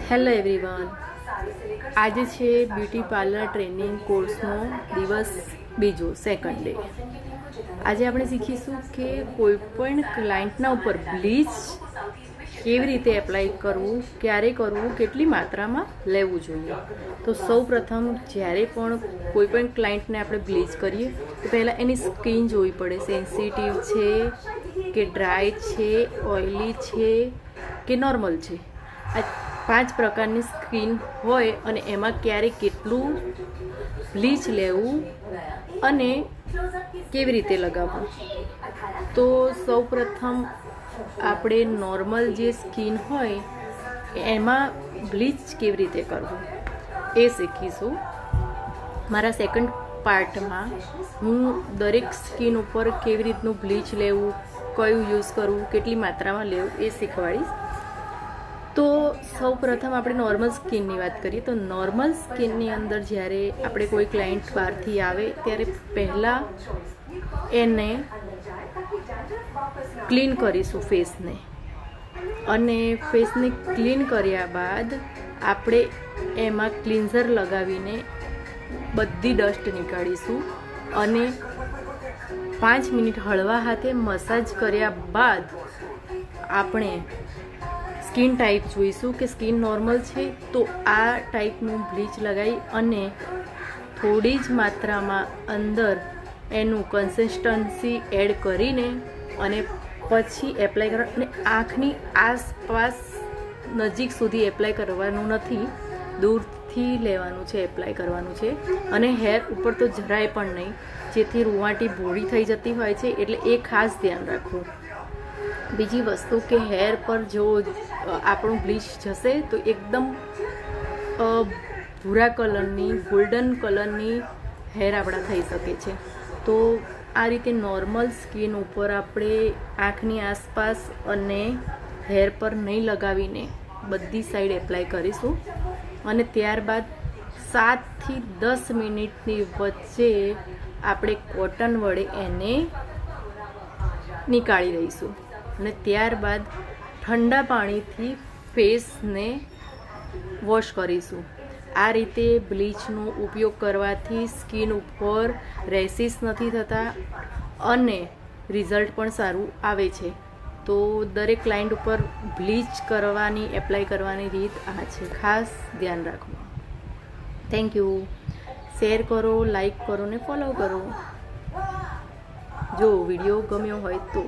Hello everyone, આજે છે beauty parlour training કોર્સનો દિવસ બીજો સેકન્ડ ડે. આજે આપણે શીખીશું કે કોઈપણ ક્લાયન્ટના ઉપર બ્લીચ કેવી રીતે એપ્લાય કરવું, ક્યારે કરવું, કેટલી માત્રામાં લેવું જોઈએ. તો સૌ પ્રથમ જ્યારે પણ કોઈપણ ક્લાયન્ટને આપણે બ્લીચ કરીએ તો પહેલાં એની સ્કિન જોવી પડે. સેન્સિટિવ છે કે ડ્રાય છે, ઓઇલી છે કે નોર્મલ છે. આ 5 પ્રકારની સ્કિન હોય અને એમાં ક્યારે કેટલું બ્લીચ લેવું અને કેવી રીતે લગાવવું. તો સૌ પ્રથમ આપણે નોર્મલ જે સ્કિન હોય એમાં બ્લીચ કેવી રીતે કરવું એ શીખીશું. મારા સેકન્ડ પાર્ટમાં હું દરેક સ્કિન ઉપર કેવી રીતનું બ્લીચ લેવું, કયું યુઝ કરવું, કેટલી માત્રામાં લેવું એ શીખવાડીશ. તો સૌ પ્રથમ આપણે નોર્મલ સ્કિનની વાત કરીએ તો નોર્મલ સ્કિનની અંદર જ્યારે આપણે કોઈ ક્લાયન્ટ બહારથી આવે ત્યારે પહેલાં એને ક્લીન કરીશું ફેસને, અને ફેસને ક્લીન કર્યા બાદ આપણે એમાં ક્લિન્ઝર લગાવીને બધી ડસ્ટ નીકાળીશું અને 5 મિનિટ હળવા હાથે મસાજ કર્યા બાદ આપણે સ્કિન ટાઈપ જોઈશું કે સ્કિન નોર્મલ છે તો આ ટાઈપનું બ્લીચ લગાવી અને થોડી જ માત્રામાં અંદર એનું કન્સિસ્ટન્સી એડ કરીને અને પછી એપ્લાય કરવા. અને આંખની આસપાસ નજીક સુધી એપ્લાય કરવાનું નથી, દૂરથી લેવાનું છે, એપ્લાય કરવાનું છે. અને હેર ઉપર તો જરાય પણ નહીં, જેથી રૂંવાટી ભોળી થઈ જતી હોય છે, એટલે એ ખાસ ધ્યાન રાખવું. બીજી વસ્તુ કે હેર પર જો આપણું બ્લીચ જશે તો એકદમ ભૂરા કલરની, ગોલ્ડન કલરની હેર આપણા થઈ શકે છે. તો આ રીતે નોર્મલ સ્કિન ઉપર આપણે આંખની આસપાસ અને હેર પર નહીં લગાવીને બધી સાઈડ એપ્લાય કરીશું અને ત્યારબાદ 7 થી 10 મિનિટની વચ્ચે આપણે કોટન વડે એને નીકાળી દઈશું અને ત્યારબાદ ઠંડા પાણીથી ફેસને વોશ કરીશું. આ રીતે બ્લીચનો ઉપયોગ કરવાથી સ્કિન ઉપર રેસીસ નથી થતા અને રિઝલ્ટ પણ સારું આવે છે. તો દરેક ક્લાયન્ટ ઉપર બ્લીચ કરવાની, એપ્લાય કરવાની રીત આ છે, ખાસ ધ્યાન રાખવું. Thank you. શેર કરો, લાઈક કરો ને ફોલો કરો જો વિડીયો ગમ્યો હોય તો.